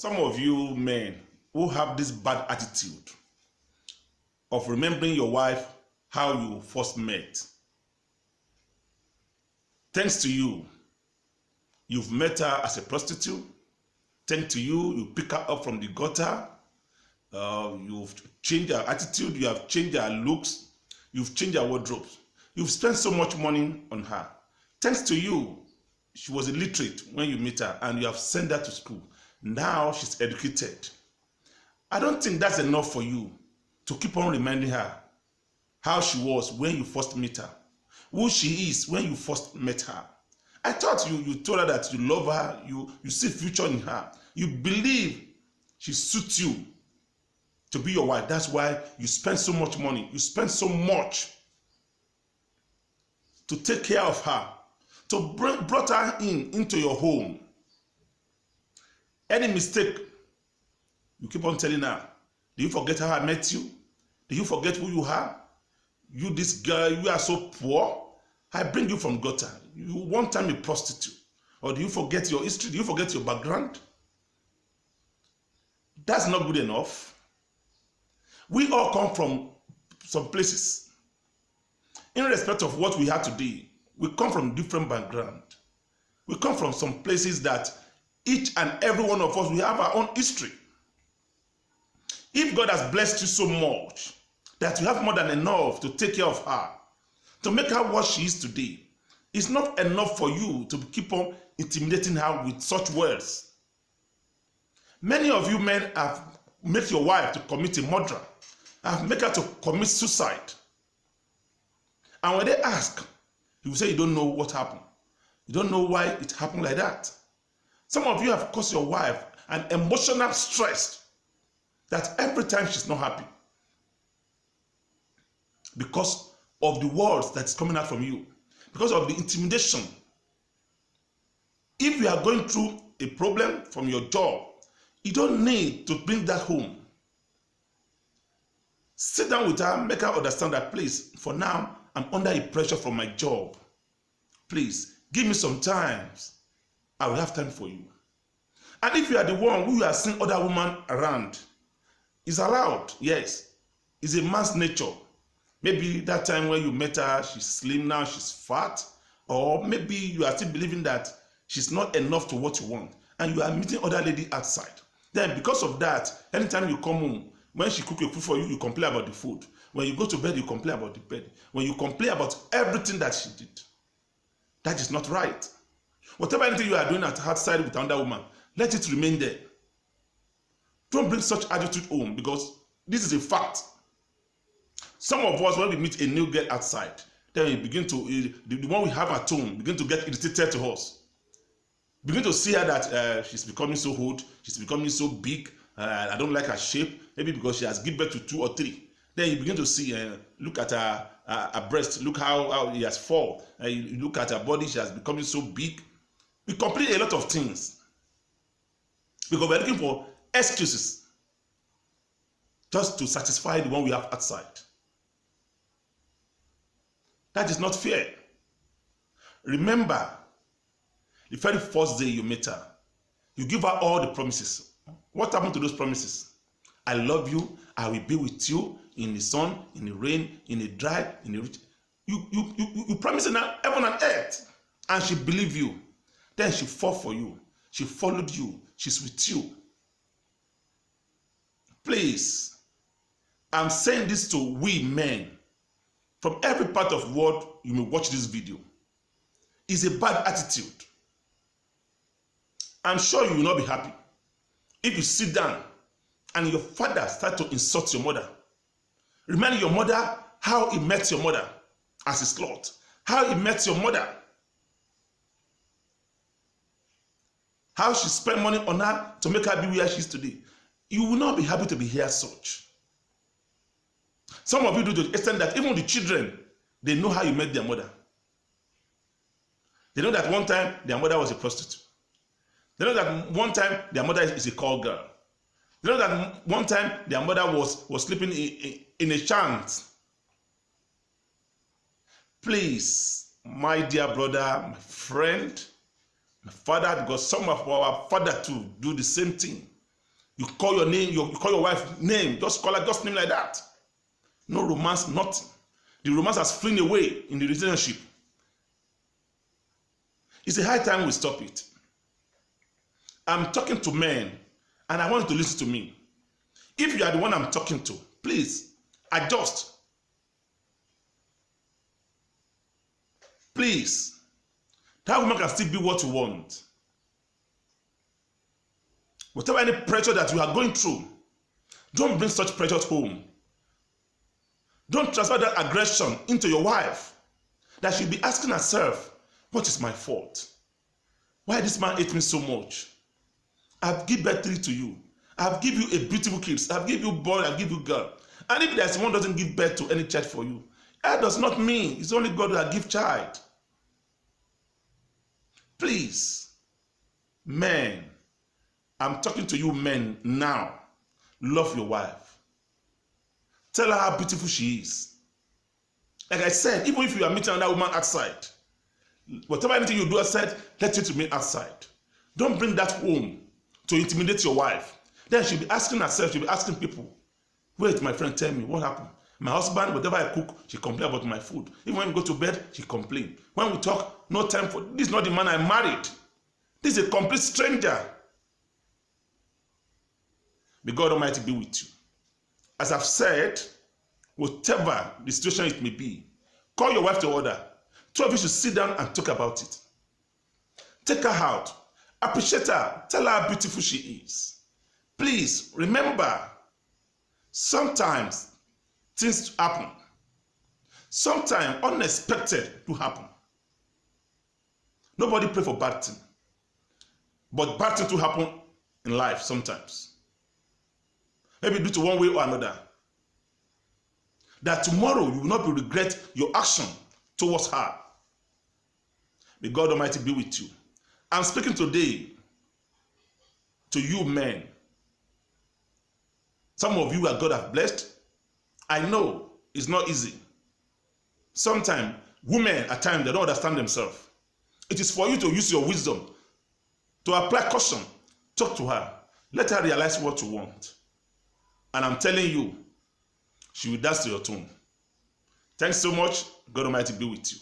some of you men who have this bad attitude of remembering your wife how you first met. Thanks to you, you've met her as a prostitute. Thanks to you, you pick her up from the gutter. You've changed her attitude. You have changed her looks. You've changed her wardrobe. You've spent so much money on her. Thanks to you, she was illiterate when you meet her and you have sent her to school. Now she's educated. I don't think that's enough for you to keep on reminding her how she was when you first met her, who she is when you first met her. I thought you told her that you love her, you see future in her. You believe she suits you to be your wife. That's why you spend so much money. You spend so much to take care of her, to brought her into your home. Any mistake, you keep on telling her, do you forget how I met you? Do you forget who you are? You, this girl, you are so poor. I bring you from gutter. You one time a prostitute. Or do you forget your history? Do you forget your background? That's not good enough. We all come from some places. In respect of what we have today, we come from different background. We come from some places that each and every one of us, we have our own history. If God has blessed you so much that you have more than enough to take care of her, to make her what she is today, it's not enough for you to keep on intimidating her with such words. Many of you men have made your wife to commit a murder, have made her to commit suicide. And when they ask, you will say you don't know what happened. You don't know why it happened like that. Some of you have caused your wife an emotional stress that every time she's not happy because of the words that's coming out from you, because of the intimidation. If you are going through a problem from your job, you don't need to bring that home. Sit down with her, make her understand that, please, for now, I'm under a pressure from my job. Please, give me some time. I will have time for you. And if you are the one who are seeing other women around, it's allowed, yes. It's a man's nature. Maybe that time when you met her, she's slim now, she's fat. Or maybe you are still believing that she's not enough to what you want. And you are meeting other lady outside. Then because of that, anytime you come home, when she cook your food for you, you complain about the food. When you go to bed, you complain about the bed. When you complain about everything that she did. That is not right. Whatever anything you are doing outside with another woman, let it remain there. Don't bring such attitude home, because this is a fact. Some of us, when we meet a new girl outside, then we begin to, the one we have at home, begin to get irritated to us. Begin to see her that she's becoming so old, she's becoming so big, I don't like her shape, maybe because she has given birth to 2 or 3. Then you begin to see, look at her breast, look how it has fallen. You look at her body, she has becoming so big. We complain a lot of things because we're looking for excuses just to satisfy the one we have outside. That is not fair. Remember, the very first day you met her, you give her all the promises. What happened to those promises? I love you, I will be with you in the sun, in the rain, in the dry, in the rich. You promised her heaven and earth, and she believed you. Then she fought for you. She followed you. She's with you. Please, I'm saying this to we men. From every part of the world, you may watch this video. It's a bad attitude. I'm sure you will not be happy if you sit down and your father start to insult your mother. Remind your mother how he met your mother as a slut. How he met your mother. How she spent money on her to make her be where she is today. You will not be happy to be here such. Some of you do to the extent that even the children, they know how you met their mother. They know that one time their mother was a prostitute. They know that one time their mother is a call girl. They know that one time their mother was sleeping in a chant. Please, my dear brother, my friend, my father, because some of our father too do the same thing. You call your name, you call your wife name, just call her just name like that. No romance, nothing. The romance has flown away in the relationship. It's a high time we stop it. I'm talking to men, and I want you to listen to me. If you are the one I'm talking to, please adjust. Please. That woman can still be what you want. Whatever any pressure that you are going through, don't bring such pressure home. Don't transfer that aggression into your wife. That she'll be asking herself, what is my fault? Why this man hates me so much? I've given birth to you. I've given you a beautiful kids. I've given you boy, I've given you girl. And if there's one doesn't give birth to any child for you, that does not mean it's only God that gives child. Please, men, I'm talking to you men now. Love your wife. Tell her how beautiful she is. Like I said, even if you are meeting another woman outside, whatever anything you do outside, let it remain outside. Don't bring that home to intimidate your wife. Then she'll be asking herself, she'll be asking people, wait, my friend, tell me, what happened? My husband, whatever I cook, she complain about my food. Even when we go to bed, she complain. When we talk, no time for, this is not the man I married. This is a complete stranger. May God Almighty be with you. As I've said, whatever the situation it may be, call your wife to order. Two of you should sit down and talk about it. Take her out. Appreciate her. Tell her how beautiful she is. Please, remember, sometimes things happen. Sometimes unexpected to happen. Nobody pray for bad thing. But bad thing to happen in life sometimes. Maybe due to one way or another. That tomorrow you will not regret your action towards her. May God Almighty be with you. I'm speaking today to you men. Some of you that God have blessed. I know it's not easy. Sometimes women at times they don't understand themselves. It is for you to use your wisdom to apply caution. Talk to her. Let her realize what you want. And I'm telling you, she will dance to your tune. Thanks so much. God Almighty be with you.